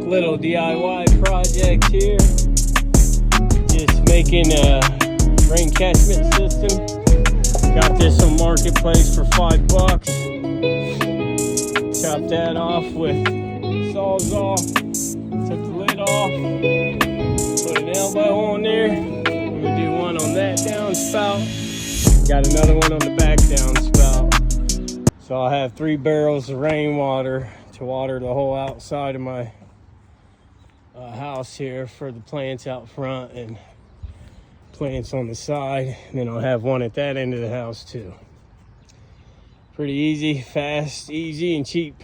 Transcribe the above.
Little DIY project here, just making a rain catchment system. Got this on Marketplace for $5. Chopped that off with Sawzall, took the lid off, put an elbow on there. I'm gonna do one on that downspout, got another one on the back downspout. So I'll have 3 barrels of rainwater to water the whole outside of my house here for the plants out front and plants on the side, and then I'll have one at that end of the house too. Pretty easy, fast, easy, and cheap.